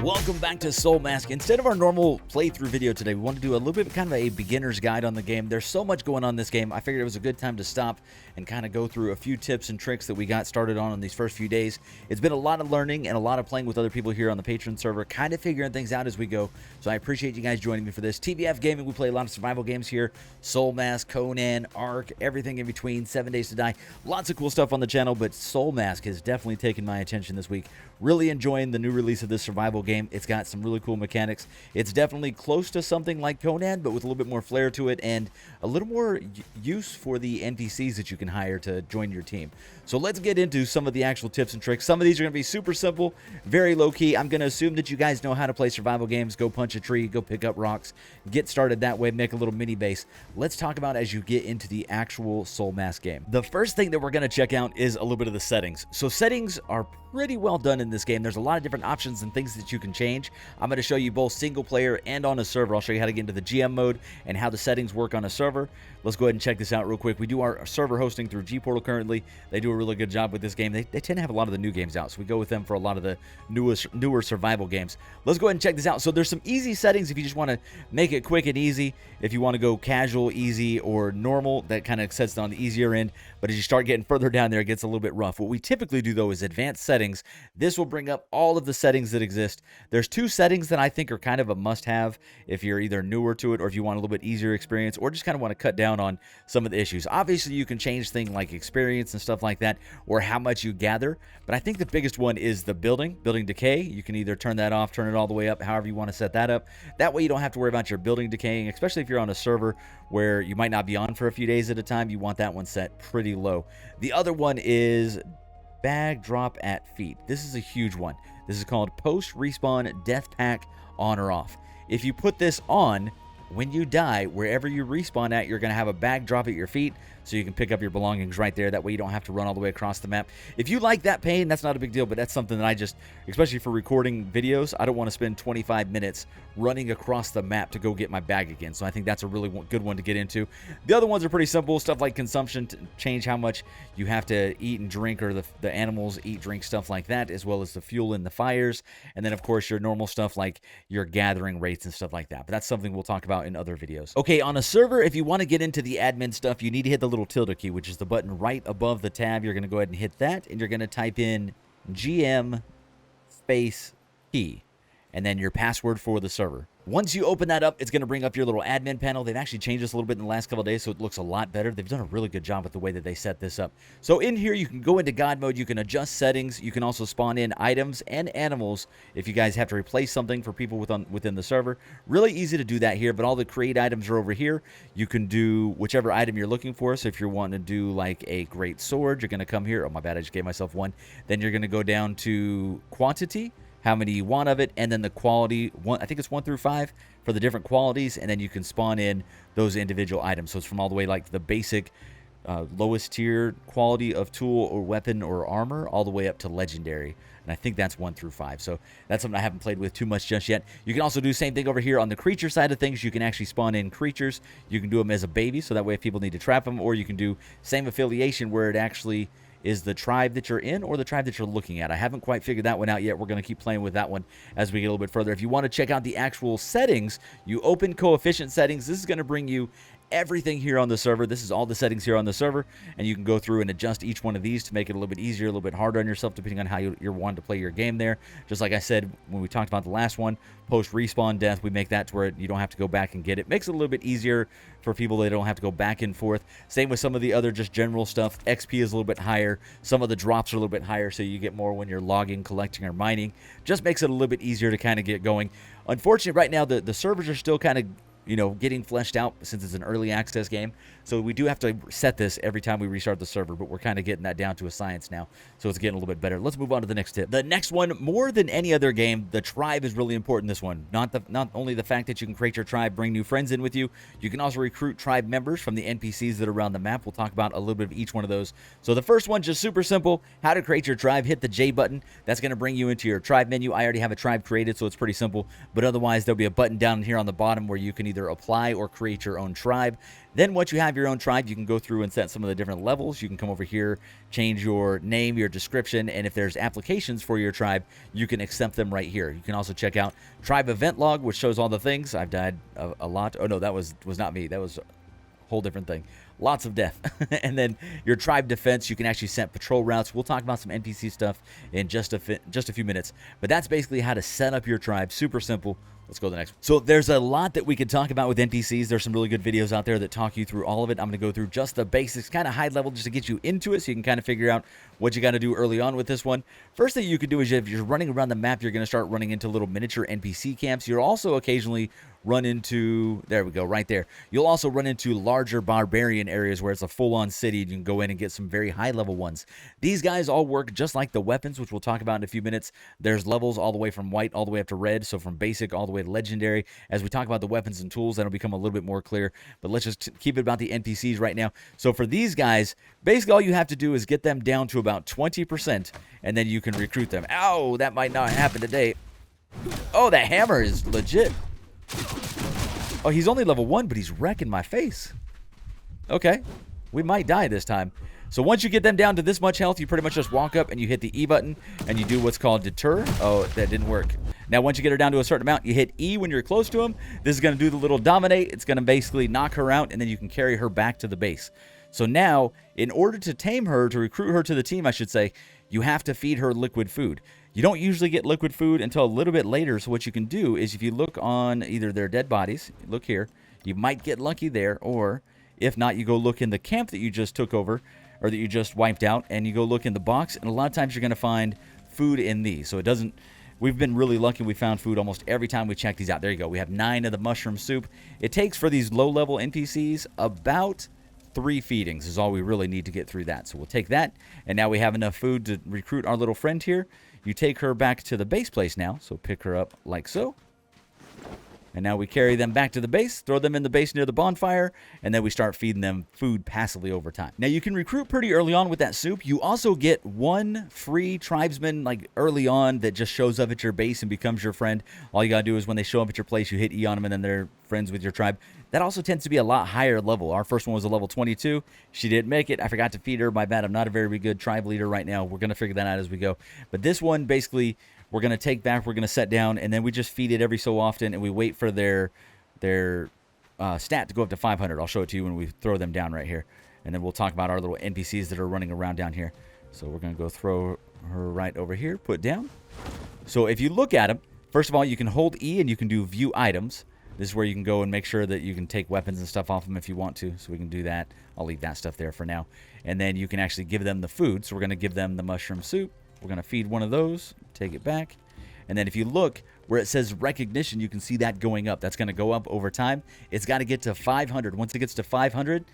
Welcome back to Soulmask. Instead of our normal playthrough video today, we want to do a little bit of kind of a beginner's guide on the game. There's so much going on in this game, I figured it was a good time to stop and kind of go through a few tips and tricks that we got started on in these first few days. It's been a lot of learning and a lot of playing with other people here on the Patron server, kind of figuring things out as we go. So I appreciate you guys joining me for this. TBF Gaming, we play a lot of survival games here. Soulmask, Conan, Ark, everything in between, 7 Days to Die. Lots of cool stuff on the channel, but Soulmask has definitely taken my attention this week. Really enjoying the new release of this survival game. It's got some really cool mechanics. It's definitely close to something like Conan, but with a little bit more flair to it and a little more use for the NPCs that you can hire to join your team. So let's get into some of the actual tips and tricks. Some of these are going to be super simple, very low-key. I'm going to assume that you guys know how to play survival games. Go punch a tree, go pick up rocks, get started that way, make a little mini base. Let's talk about as you get into the actual Soulmask game. The first thing that we're going to check out is a little bit of the settings. So settings are pretty well done in this game. There's a lot of different options and things that you can change. I'm going to show you both single player and on a server. I'll show you how to get into the GM mode and how the settings work on a server. Let's go ahead and check this out real quick. We do our server hosting through G-Portal currently. They do a really good job with this game. They tend to have a lot of the new games out, so we go with them for a lot of the newer survival games. Let's go ahead and check this out. So there's some easy settings if you just want to make it quick and easy. If you want to go casual, easy, or normal, that kind of sets it on the easier end. But as you start getting further down there, it gets a little bit rough. What we typically do, though, is advanced settings. This will bring up all of the settings that exist. There's two settings that I think are kind of a must-have if you're either newer to it or if you want a little bit easier experience or just kind of want to cut down on some of the issues. Obviously, you can change things like experience and stuff like that or how much you gather, but I think the biggest one is the building decay. You can either turn that off, turn it all the way up, however you want to set that up. That way you don't have to worry about your building decaying, especially if you're on a server where you might not be on for a few days at a time. You want that one set pretty low. The other one is bag drop at feet. This is a huge one. This is called post respawn death pack on or off. If you put this on, when you die, wherever you respawn at, you're going to have a bag drop at your feet so you can pick up your belongings right there. That way you don't have to run all the way across the map. If you like that pain, that's not a big deal, but that's something that I just, especially for recording videos, I don't want to spend 25 minutes running across the map to go get my bag again. So I think that's a really good one to get into. The other ones are pretty simple, stuff like consumption, to change how much you have to eat and drink, or the animals eat, drink, stuff like that, as well as the fuel in the fires. And then, of course, your normal stuff like your gathering rates and stuff like that. But that's something we'll talk about in other videos. Okay, on a server, if you want to get into the admin stuff, you need to hit the little tilde key, which is the button right above the tab. You're going to go ahead and hit that, and you're going to type in GM space key, and then your password for the server. Once you open that up, it's going to bring up your little admin panel. They've actually changed this a little bit in the last couple of days, so it looks a lot better. They've done a really good job with the way that they set this up. So in here, you can go into God mode. You can adjust settings. You can also spawn in items and animals if you guys have to replace something for people within the server. Really easy to do that here, but all the create items are over here. You can do whichever item you're looking for. So if you're wanting to do like a great sword, you're going to come here. Oh, my bad. I just gave myself one. Then you're going to go down to quantity, how many you want of it, and then the quality, I think it's 1 through 5 for the different qualities, and then you can spawn in those individual items. So it's from all the way like the basic lowest tier quality of tool or weapon or armor all the way up to legendary, and I think that's 1 through 5. So that's something I haven't played with too much just yet. You can also do the same thing over here on the creature side of things. You can actually spawn in creatures. You can do them as a baby, so that way if people need to trap them, or you can do same affiliation where it actually is the tribe that you're in or the tribe that you're looking at. I haven't quite figured that one out yet. We're going to keep playing with that one as we get a little bit further. If you want to check out the actual settings, you open coefficient settings. This is going to bring you everything here on the server. This is all the settings here on the server, and you can go through and adjust each one of these to make it a little bit easier, a little bit harder on yourself, depending on how you're wanting to play your game there. Just like I said when we talked about the last one, post respawn death, we make that to where you don't have to go back and get it. Makes it a little bit easier for people that don't have to go back and forth. Same with some of the other just general stuff. XP is a little bit higher. Some of the drops are a little bit higher, so you get more when you're logging, collecting, or mining. Just makes it a little bit easier to kind of get going. Unfortunately, right now, the servers are still kind of getting fleshed out since it's an early access game. So we do have to set this every time we restart the server, but we're kind of getting that down to a science now. So it's getting a little bit better. Let's move on to the next tip. The next one, more than any other game, the tribe is really important in this one. Not only the fact that you can create your tribe, bring new friends in with you, you can also recruit tribe members from the NPCs that are around the map. We'll talk about a little bit of each one of those. So the first one, just super simple, how to create your tribe. Hit the J button. That's going to bring you into your tribe menu. I already have a tribe created, so it's pretty simple. But otherwise, there'll be a button down here on the bottom where you can either either apply or create your own tribe. Then once you have your own tribe, you can go through and set some of the different levels. You can come over here, change your name, your description, and if there's applications for your tribe, you can accept them right here. You can also check out tribe event log, which shows all the things. I've died a lot. Oh no, that was not me. That was a whole different thing. Lots of death. And then your tribe defense, you can actually set patrol routes. We'll talk about some NPC stuff in just a few minutes. But that's basically how to set up your tribe. Super simple. Let's go to the next one. So there's a lot that we could talk about with NPCs. There's some really good videos out there that talk you through all of it. I'm going to go through just the basics, kind of high level, just to get you into it so you can kind of figure out what you got to do early on with this one. First thing you could do is if you're running around the map, you're going to start running into little miniature NPC camps. You'll also occasionally run into, there we go, right there. You'll also run into larger barbarian areas where it's a full-on city. You can go in and get some very high-level ones. These guys all work just like the weapons, which we'll talk about in a few minutes. There's levels all the way from white all the way up to red, so from basic all the way to legendary. As we talk about the weapons and tools, that'll become a little bit more clear, but let's just keep it about the NPCs right now. So for these guys, basically all you have to do is get them down to about 20%, and then you can recruit them. Ow, that might not happen today. Oh, that hammer is legit. Oh, he's only level 1, but he's wrecking my face. Okay, we might die this time. So once you get them down to this much health, you pretty much just walk up and you hit the E button, and you do what's called deter. Oh, that didn't work. Now, once you get her down to a certain amount, you hit E when you're close to him. This is going to do the little dominate. It's going to basically knock her out, and then you can carry her back to the base. So now, in order to tame her, to recruit her to the team, I should say, you have to feed her liquid food. You don't usually get liquid food until a little bit later, so what you can do is if you look on either their dead bodies, look here, you might get lucky there, or if not, you go look in the camp that you just took over, or that you just wiped out, and you go look in the box, and a lot of times you're going to find food in these. So it doesn't, we've been really lucky. We found food almost every time we check these out. There you go. We have 9 of the mushroom soup. It takes for these low-level NPCs about 3 feedings is all we really need to get through that. So we'll take that, and now we have enough food to recruit our little friend here. You take her back to the base place now, so pick her up like so. And now we carry them back to the base, throw them in the base near the bonfire, and then we start feeding them food passively over time. Now, you can recruit pretty early on with that soup. You also get 1 free tribesman, like, early on that just shows up at your base and becomes your friend. All you gotta do is when they show up at your place, you hit E on them, and then they're friends with your tribe. That also tends to be a lot higher level. Our first one was a level 22. She didn't make it. I forgot to feed her. My bad. I'm not a very good tribe leader right now. We're gonna figure that out as we go. But this one, basically, we're going to take back, we're going to set down, and then we just feed it every so often, and we wait for their stat to go up to 500. I'll show it to you when we throw them down right here. And then we'll talk about our little NPCs that are running around down here. So we're going to go throw her right over here, put down. So if you look at them, first of all, you can hold E and you can do view items. This is where you can go and make sure that you can take weapons and stuff off them if you want to. So we can do that. I'll leave that stuff there for now. And then you can actually give them the food. So we're going to give them the mushroom soup. We're going to feed one of those, take it back. And then if you look where it says recognition, you can see that going up. That's going to go up over time. It's got to get to 500. Once it gets to 500,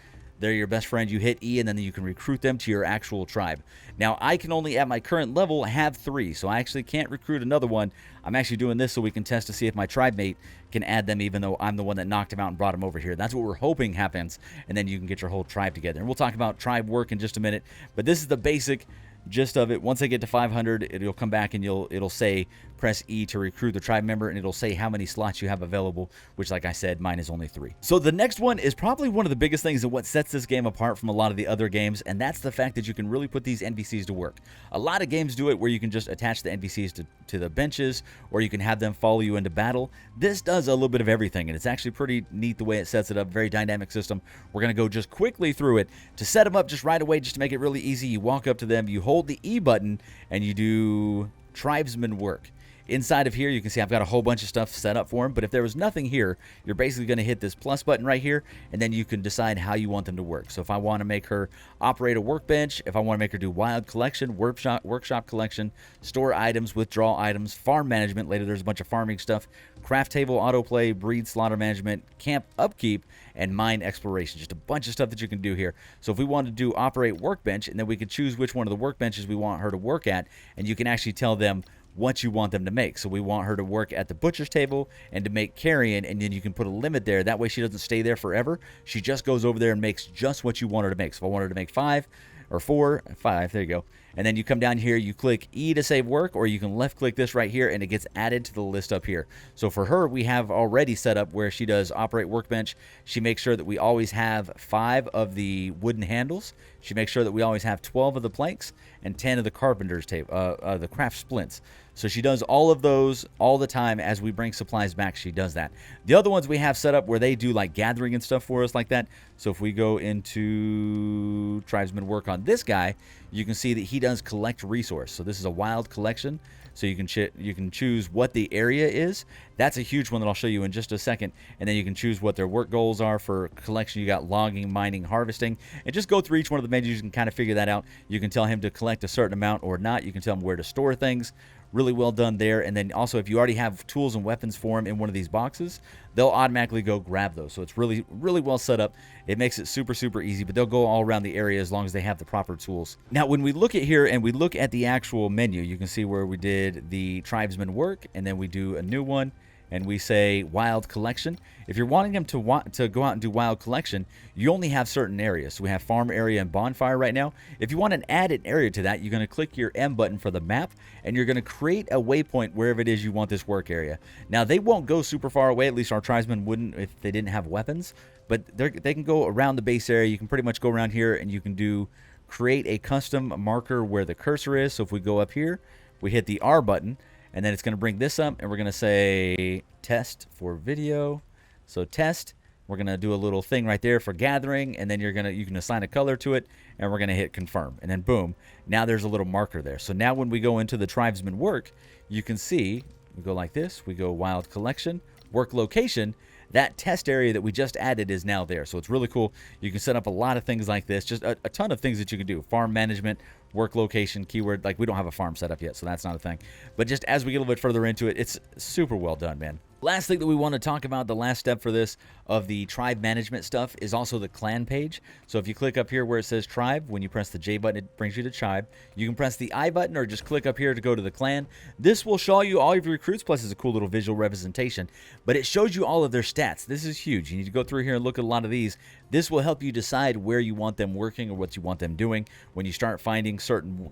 they're your best friend. You hit E, and then you can recruit them to your actual tribe. Now, I can only, at my current level, have 3, so I actually can't recruit another one. I'm actually doing this so we can test to see if my tribe mate can add them, even though I'm the one that knocked him out and brought him over here. That's what we're hoping happens, and then you can get your whole tribe together. And we'll talk about tribe work in just a minute, but this is the basic gist of it. Once I get to 500, it'll come back and it'll say press E to recruit the tribe member, and it'll say how many slots you have available, which, like I said, mine is only 3. So the next one is probably one of the biggest things and what sets this game apart from a lot of the other games, and that's the fact that you can really put these NPCs to work. A lot of games do it where you can just attach the NPCs to the benches, or you can have them follow you into battle. This does a little bit of everything, and it's actually pretty neat the way it sets it up. Very dynamic system. We're going to go just quickly through it. To set them up just right away, just to make it really easy, you walk up to them, you hold the E button, and you do tribesman work. Inside of here, you can see I've got a whole bunch of stuff set up for them, but if there was nothing here, you're basically going to hit this plus button right here, and then you can decide how you want them to work. So if I want to make her operate a workbench, if I want to make her do wild collection, workshop collection, store items, withdraw items, farm management, later there's a bunch of farming stuff, craft table, autoplay, breed, slaughter management, camp upkeep, and mine exploration. Just a bunch of stuff that you can do here. So if we want to do operate workbench, and then we could choose which one of the workbenches we want her to work at, and you can actually tell them what you want them to make. So we want her to work at the butcher's table and to make carrion, and then you can put a limit there. That way she doesn't stay there forever. She just goes over there and makes just what you want her to make. So if I want her to make 5 or 4, 5, there you go. And then you come down here, you click E to save work, or you can left click this right here and it gets added to the list up here. So for her, we have already set up where she does operate workbench. She makes sure that we always have 5 of the wooden handles. She makes sure that we always have 12 of the planks and 10 of the carpenter's tape, the craft splints. So she does all of those all the time. As we bring supplies back, she does that. The other ones we have set up where they do like gathering and stuff for us like that. So if we go into tribesman work on this guy, you can see that he does collect resource. So this is a wild collection. So you can choose what the area is. That's a huge one that I'll show you in just a second. And then you can choose what their work goals are for collection. You got logging, mining, harvesting. And just go through each one of the menus. You can kind of figure that out. You can tell him to collect a certain amount or not. You can tell him where to store things. Really well done there. And then also, if you already have tools and weapons for him in one of these boxes, they'll automatically go grab those. So it's really, really well set up. It makes it super, super easy, but they'll go all around the area as long as they have the proper tools. Now, when we look at here and we look at the actual menu, you can see where we did the tribesman work, and then we do a new one, and we say wild collection. If you're wanting them to go out and do wild collection, you only have certain areas. So we have farm area and bonfire right now. If you want to add an area to that, you're going to click your M button for the map, and you're going to create a waypoint wherever it is you want this work area. Now, they won't go super far away. At least our tribesmen wouldn't if they didn't have weapons, but they can go around the base area. You can pretty much go around here, and you can do create a custom marker where the cursor is. So if we go up here, we hit the R button, and then it's going to bring this up, and we're going to say test for video. So test, we're going to do a little thing right there for gathering, and then you can assign a color to it, and we're going to hit confirm. And then boom, now there's a little marker there. So now when we go into the tribesman work, you can see, we go like this, we go wild collection, work location. That test area that we just added is now there. So it's really cool. You can set up a lot of things like this, just a ton of things that you can do. Farm management, work location, keyword. Like, we don't have a farm set up yet, so that's not a thing. But just as we get a little bit further into it, it's super well done, man. Last thing that we want to talk about, the last step for this of the tribe management stuff, is also the clan page. So if you click up here where it says tribe, when you press the J button, it brings you to tribe. You can press the I button or just click up here to go to the clan. This will show you all of your recruits, plus it's a cool little visual representation, but it shows you all of their stats. This is huge. You need to go through here and look at a lot of these. This will help you decide where you want them working or what you want them doing when you start finding certain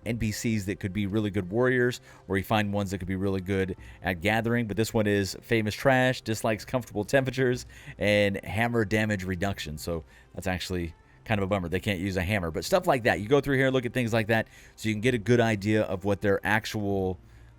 NPCs that could be really good warriors, or you find ones that could be really good at gathering. But this one is famous trash, dislikes comfortable temperatures, and hammer damage reduction. So that's actually kind of a bummer. They can't use a hammer, but stuff like that. You go through here and look at things like that so you can get a good idea of what their actual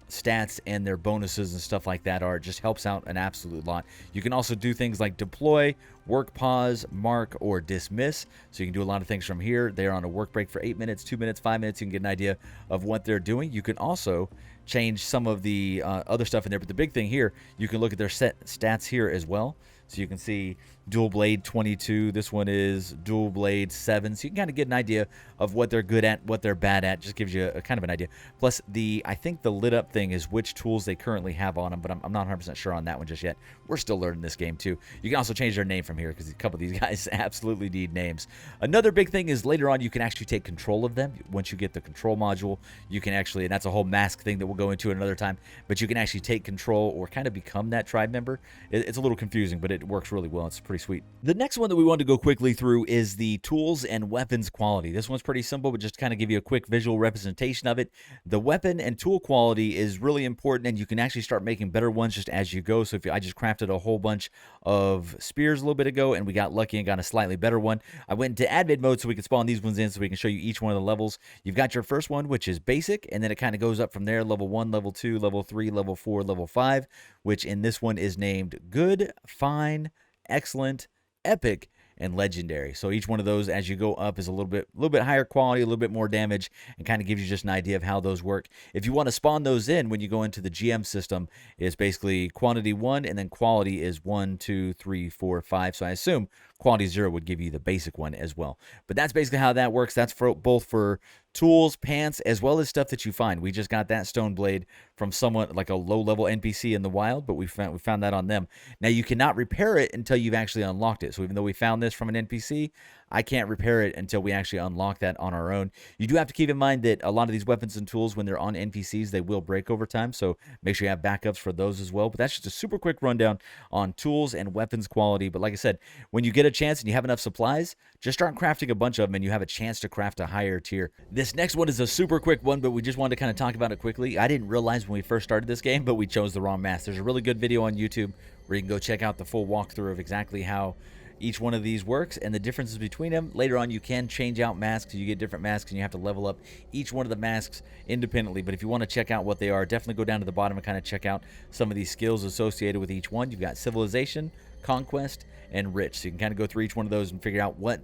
stats and their bonuses and stuff like that are. It just helps out an absolute lot. You can also do things like deploy, work pause, mark, or dismiss. So you can do a lot of things from here. They're on a work break for 8 minutes, 2 minutes, 5 minutes. You can get an idea of what they're doing. You can also change some of the other stuff in there, but the big thing here, you can look at their set stats here as well. So you can see dual blade 22. This one is dual blade 7. So you can kind of get an idea of what they're good at, what they're bad at. Just gives you a kind of an idea. Plus, I think the lit up thing is which tools they currently have on them, but I'm not 100% sure on that one just yet. We're still learning this game too. You can also change their name from here because a couple of these guys absolutely need names. Another big thing is later on you can actually take control of them. Once you get the control module, you can actually, and that's a whole mask thing that we'll go into another time, but you can actually take control or kind of become that tribe member. It's a little confusing, but it works really well. It's pretty sweet. The next one that we wanted to go quickly through is the tools and weapons quality. This one's pretty simple, but just to kind of give you a quick visual representation of it. The weapon and tool quality is really important, and you can actually start making better ones just as you go. So I just crafted a whole bunch of spears a little bit ago, and we got lucky and got a slightly better one. I went into admin mode so we could spawn these ones in so we can show you each one of the levels. You've got your first one, which is basic, and then it kind of goes up from there. Level 1, level 2, level 3, level 4, level 5, which in this one is named good, fine, excellent, epic, and legendary. So each one of those as you go up is a little bit higher quality, a little bit more damage, and kind of gives you just an idea of how those work. If you want to spawn those in when you go into the GM system, it's basically quantity 1, and then quality is 1, 2, 3, 4, 5. So I assume quality 0 would give you the basic one as well. But that's basically how that works. That's for both for tools, pants, as well as stuff that you find. We just got that stone blade from someone like a low-level NPC in the wild, but we found that on them. Now, you cannot repair it until you've actually unlocked it. So even though we found this from an NPC, I can't repair it until we actually unlock that on our own. You do have to keep in mind that a lot of these weapons and tools, when they're on NPCs, they will break over time, so make sure you have backups for those as well. But that's just a super quick rundown on tools and weapons quality. But like I said, when you get a chance and you have enough supplies, just start crafting a bunch of them and you have a chance to craft a higher tier. This next one is a super quick one, but we just wanted to kind of talk about it quickly. I didn't realize when we first started this game, but we chose the wrong mask. There's a really good video on YouTube where you can go check out the full walkthrough of exactly how each one of these works and the differences between them. Later on, you can change out masks. You get different masks and you have to level up each one of the masks independently. But if you want to check out what they are, definitely go down to the bottom and kind of check out some of these skills associated with each one. You've got Civilization, Conquest, and Rich. So you can kind of go through each one of those and figure out what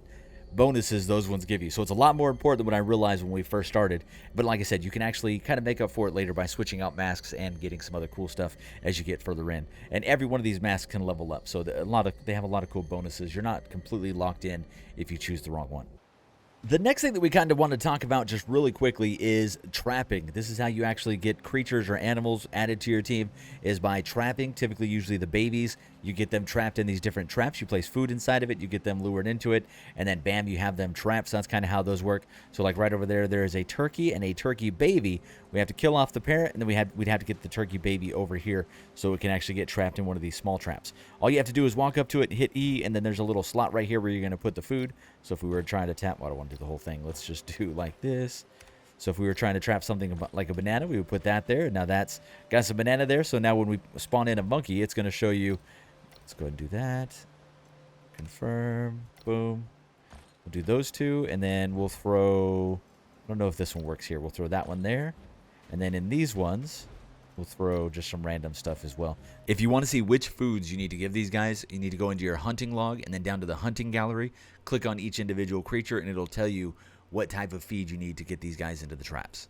bonuses those ones give you. So it's a lot more important than what I realized when we first started. But like I said, you can actually kind of make up for it later by switching out masks and getting some other cool stuff as you get further in. And every one of these masks can level up. So they have a lot of cool bonuses. You're not completely locked in if you choose the wrong one. The next thing that we kind of want to talk about just really quickly is trapping. This is how you actually get creatures or animals added to your team, is by trapping, typically usually the babies. You get them trapped in these different traps. You place food inside of it. You get them lured into it. And then, bam, you have them trapped. So that's kind of how those work. So like right over there, there is a turkey and a turkey baby. We have to kill off the parent, and then we'd have to get the turkey baby over here so it can actually get trapped in one of these small traps. All you have to do is walk up to it, hit E, and then there's a little slot right here where you're going to put the food. So if we were trying to tap, well, I don't want to do the whole thing. Let's just do like this. So if we were trying to trap something like a banana, we would put that there. Now that's got some banana there. So now when we spawn in a monkey, it's going to show you. Let's go ahead and do that. Confirm. Boom. We'll do those two, and then we'll throw. I don't know if this one works here. We'll throw that one there. And then in these ones, we'll throw just some random stuff as well. If you want to see which foods you need to give these guys, you need to go into your hunting log and then down to the hunting gallery. Click on each individual creature, and it'll tell you what type of feed you need to get these guys into the traps.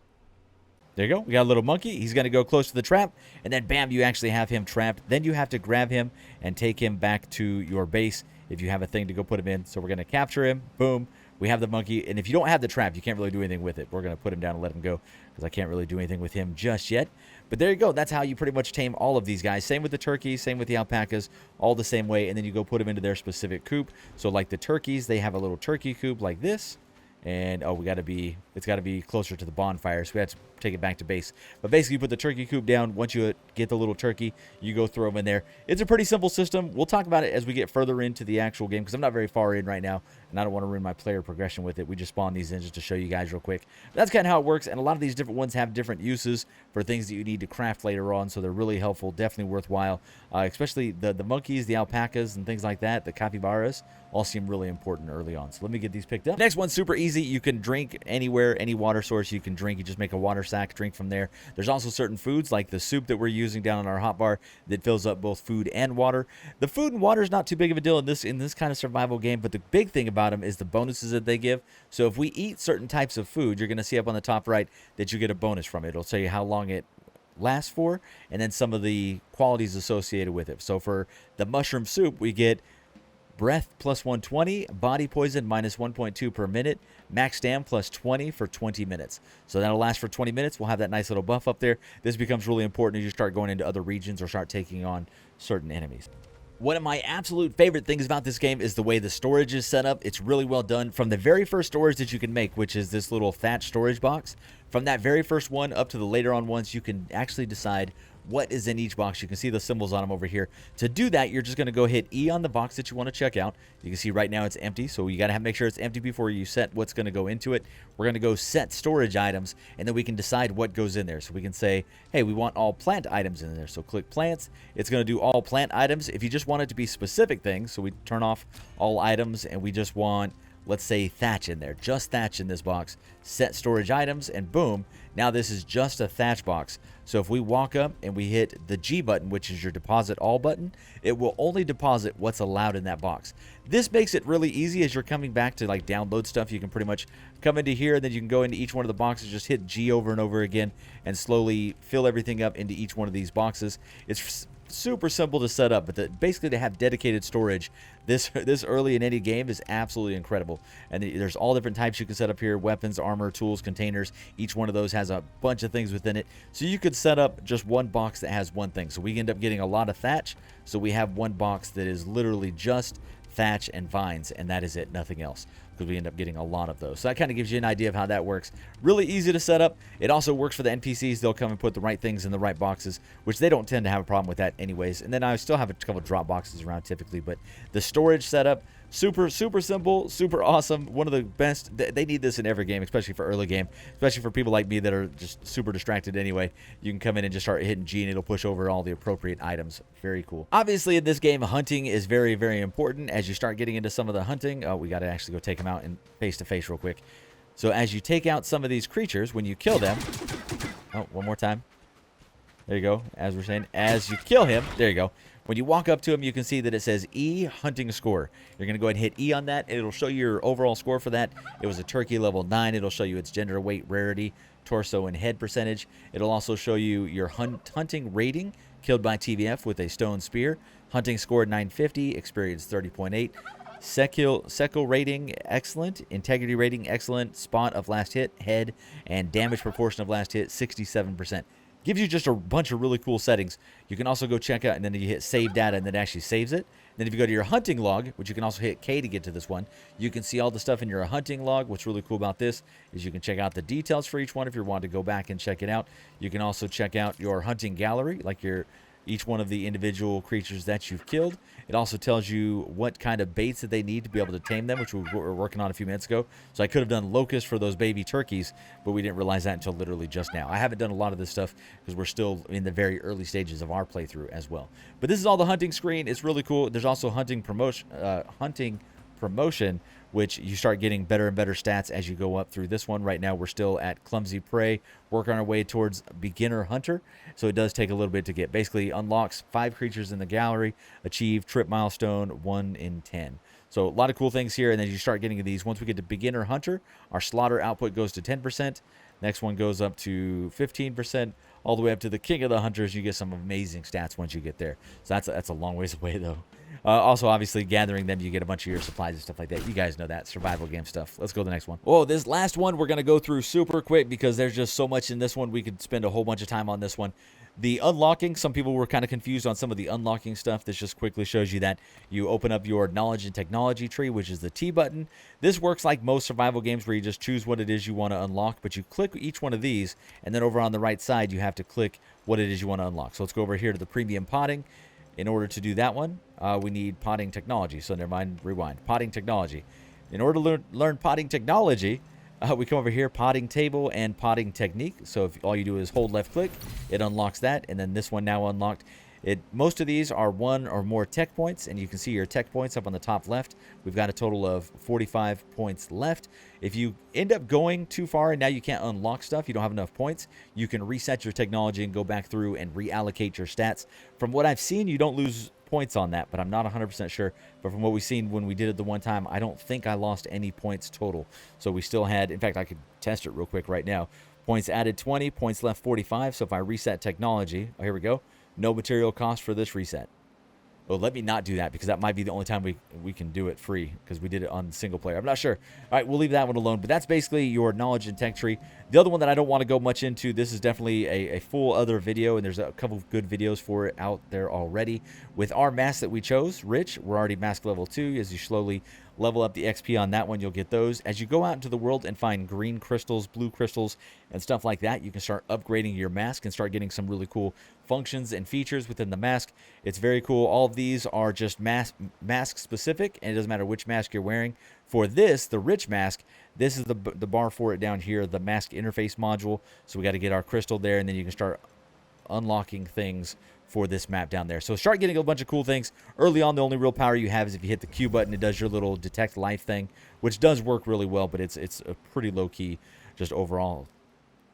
There you go. We got a little monkey. He's going to go close to the trap, and then bam, you actually have him trapped. Then you have to grab him and take him back to your base if you have a thing to go put him in. So we're going to capture him. Boom. We have the monkey, and if you don't have the trap, you can't really do anything with it. We're going to put him down and let him go because I can't really do anything with him just yet. But there you go. That's how you pretty much tame all of these guys. Same with the turkeys, same with the alpacas, all the same way, and then you go put them into their specific coop. So like the turkeys, they have a little turkey coop like this. And, oh, it's got to be closer to the bonfire, so we have to take it back to base. But basically, you put the turkey coop down. Once you get the little turkey, you go throw them in there. It's a pretty simple system. We'll talk about it as we get further into the actual game, because I'm not very far in right now, and I don't want to ruin my player progression with it. We just spawn these in just to show you guys real quick. But that's kind of how it works, and a lot of these different ones have different uses for things that you need to craft later on, so they're really helpful, definitely worthwhile. Especially the monkeys, the alpacas, and things like that, the capybaras, all seem really important early on. So let me get these picked up. Next one's super easy. You can drink anywhere, any water source you can drink. You just make a water sack, drink from there. There's also certain foods like the soup that we're using down on our hotbar that fills up both food and water. The food and water is not too big of a deal in this kind of survival game, but the big thing about them is the bonuses that they give. So if we eat certain types of food, you're going to see up on the top right that you get a bonus from it. It'll tell you how long it lasts for and then some of the qualities associated with it. So for the mushroom soup, we get breath plus 120, body poison minus 1.2 per minute, max stam plus 20 for 20 minutes. So that'll last for 20 minutes. We'll have that nice little buff up there. This becomes really important as you start going into other regions or start taking on certain enemies. One of my absolute favorite things about this game is the way the storage is set up. It's really well done. From the very first storage that you can make, which is this little thatch storage box, from that very first one up to the later on ones, you can actually decide what is in each box. You can see the symbols on them over here. To do that, you're just going to go hit E on the box that you want to check out. You can see right now it's empty, so you got to make sure it's empty before you set what's going to go into it. We're going to go set storage items, and then we can decide what goes in there. So we can say, hey, we want all plant items in there. So click plants. It's going to do all plant items. If you just want it to be specific things, so we turn off all items, and we just want, let's say, thatch in there, just thatch in this box. Set storage items, and boom, now this is just a thatch box. So if we walk up and we hit the G button, which is your deposit all button, it will only deposit what's allowed in that box. This makes it really easy as you're coming back to like download stuff. You can pretty much come into here, and then you can go into each one of the boxes, just hit G over and over again, and slowly fill everything up into each one of these boxes. It's super simple to set up, but basically to have dedicated storage this early in any game is absolutely incredible. And there's all different types you can set up here: weapons, armor, tools, containers. Each one of those has a bunch of things within it, so you could set up just one box that has one thing. So we end up getting a lot of thatch, so we have one box that is literally just thatch and vines, and that is it, nothing else. because we end up getting a lot of those. So that kind of gives you an idea of how that works. Really easy to set up. It also works for the NPCs. They'll come and put the right things in the right boxes, which they don't tend to have a problem with that anyways. And then I still have a couple drop boxes around typically, but the storage setup, super simple, super awesome. One of the best. They need this in every game, especially for early game, especially for people like me that are just super distracted anyway. You can come in and just start hitting G and it'll push over all the appropriate items. Very cool. Obviously in this game, hunting is very important. As you start getting into some of the hunting, we got to actually go take them out and face to face real quick. So as you take out some of these creatures, when you kill them, one more time. There you go. As we're saying, as you kill him, there you go. When you walk up to him, you can see that it says E hunting score. You're going to go ahead and hit E on that. It'll show you your overall score for that. It was a turkey level 9. It'll show you its gender, weight, rarity, torso, and head percentage. It'll also show you your hunting rating, killed by TBF with a stone spear. Hunting score 950, experience 30.8. Sekill rating, excellent. Integrity rating, excellent. Spot of last hit, head, and damage proportion of last hit, 67%. Gives you just a bunch of really cool settings. You can also go check out, and then you hit save data, and then it actually saves it. Then if you go to your hunting log, which you can also hit K to get to this one, you can see all the stuff in your hunting log. What's really cool about this is you can check out the details for each one if you want to go back and check it out. You can also check out your hunting gallery, like each one of the individual creatures that you've killed. It also tells you what kind of baits that they need to be able to tame them, which we were working on a few minutes ago. So I could have done locust for those baby turkeys, but we didn't realize that until literally just now. I haven't done a lot of this stuff because we're still in the very early stages of our playthrough as well. But this is all the hunting screen. It's really cool. There's also hunting promotion, which you start getting better and better stats as you go up through this one. Right now, we're still at Clumsy Prey, working our way towards Beginner Hunter. So it does take a little bit to get. Basically, unlocks 5 creatures in the gallery, achieve trip milestone 1 in 10. So a lot of cool things here. And then you start getting these. Once we get to Beginner Hunter, our slaughter output goes to 10%. Next one goes up to 15%, all the way up to the King of the Hunters. You get some amazing stats once you get there. So that's a long ways away, though. Also, obviously, gathering them, you get a bunch of your supplies and stuff like that. You guys know that. Survival game stuff. Let's go to the next one. Oh, this last one we're going to go through super quick because there's just so much in this one. We could spend a whole bunch of time on this one. The unlocking, some people were kind of confused on some of the unlocking stuff. This just quickly shows you that you open up your knowledge and technology tree, which is the T button. This works like most survival games where you just choose what it is you want to unlock, but you click each one of these, and then over on the right side, you have to click what it is you want to unlock. So let's go over here to the premium potting. In order to do that one, we need potting technology. So never mind, rewind. Potting technology. In order to learn potting technology, we come over here, potting table and potting technique. So if all you do is hold left click, it unlocks that. And then this one now unlocked. Most of these are 1 or more tech points, and you can see your tech points up on the top left. We've got a total of 45 points left. If you end up going too far and now you can't unlock stuff, you don't have enough points, you can reset your technology and go back through and reallocate your stats. From what I've seen, you don't lose points on that, but I'm not 100% sure. But from what we've seen when we did it the one time, I don't think I lost any points total. So we still had, in fact, I could test it real quick right now. Points added 20, points left 45. So if I reset technology, here we go. No material cost for this reset. Well, let me not do that because that might be the only time we can do it free because we did it on single player. I'm not sure. All right, we'll leave that one alone. But that's basically your knowledge and tech tree. The other one that I don't want to go much into, this is definitely a full other video, and there's a couple of good videos for it out there already. With our mask that we chose, Rich, we're already mask level 2. As you slowly level up the XP on that one, you'll get those. As you go out into the world and find green crystals, blue crystals, and stuff like that, you can start upgrading your mask and start getting some really cool functions and features within the mask. It's very cool. All of these are just mask specific, and it doesn't matter which mask you're wearing. For this, the Rich mask, this is the bar for it down here, the mask interface module. So we got to get our crystal there, and then you can start unlocking things for this map down there. So start getting a bunch of cool things. Early on, the only real power you have is if you hit the Q button, it does your little detect life thing, which does work really well, but it's a pretty low-key just overall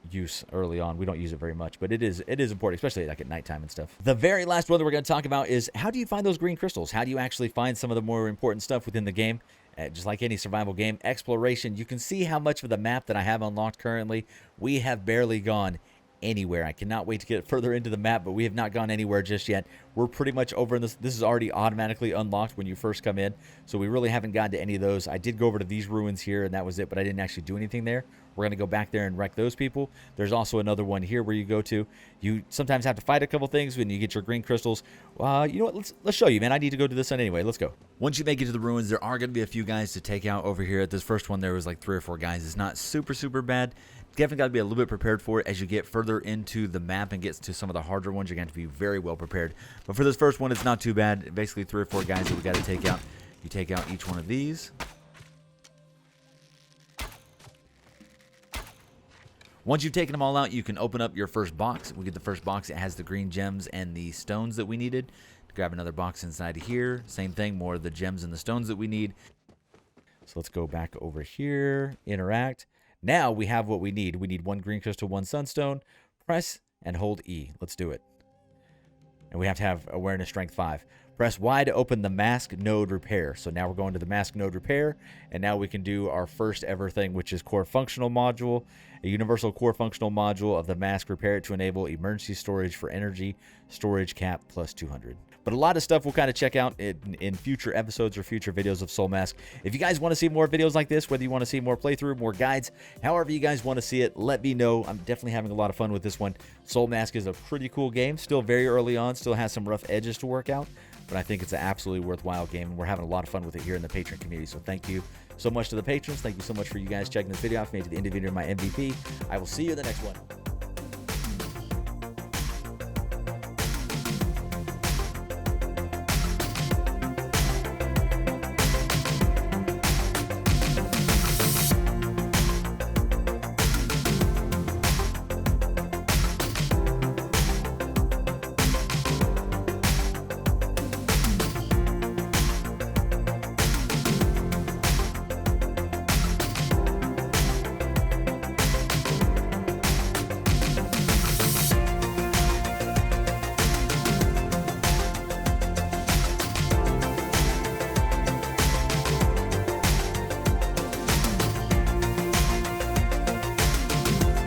use early on. We don't use it very much, but it is important, especially like at nighttime and stuff. The very last one that we're going to talk about is how do you find those green crystals? How do you actually find some of the more important stuff within the game? Just like any survival game, exploration. You can see how much of the map that I have unlocked currently. We have barely gone anywhere. I cannot wait to get further into the map, but we have not gone anywhere just yet. We're pretty much over in this. This is already automatically unlocked when you first come in, so we really haven't gotten to any of those. I did go over to these ruins here, and that was it, but I didn't actually do anything there. We're going to go back there and wreck those people. There's also another one here where you go to. You sometimes have to fight a couple things when you get your green crystals. You know what? Let's show you, man. I need to go to this one anyway. Let's go. Once you make it to the ruins, there are going to be a few guys to take out over here. At this first one, there was like 3 or 4 guys. It's not super bad. Definitely got to be a little bit prepared for it. As you get further into the map and get to some of the harder ones, you're going to be very well prepared. But for this first one, it's not too bad. Basically 3 or 4 guys that we got to take out. You take out each one of these. Once you've taken them all out, you can open up your first box. We get the first box. It has the green gems and the stones that we needed. Grab another box inside of here. Same thing, more of the gems and the stones that we need. So let's go back over here, interact. Now we have what we need. We need 1 green crystal, 1 sunstone. Press and hold E. Let's do it. And we have to have awareness strength 5. Press Y to open the mask node repair. So now we're going to the mask node repair, and now we can do our first ever thing, which is core functional module, a universal core functional module of the mask. Repair it to enable emergency storage for energy storage cap plus 200. But a lot of stuff we'll kind of check out in future episodes or future videos of Soulmask. If you guys want to see more videos like this, whether you want to see more playthrough, more guides, however you guys want to see it, let me know. I'm definitely having a lot of fun with this one. Soulmask is a pretty cool game. Still very early on. Still has some rough edges to work out. But I think it's an absolutely worthwhile game, and we're having a lot of fun with it here in the Patreon community. So thank you so much to the patrons. Thank you so much for you guys checking this video out. If you made it to the end of the video, my MVP. I will see you in the next one.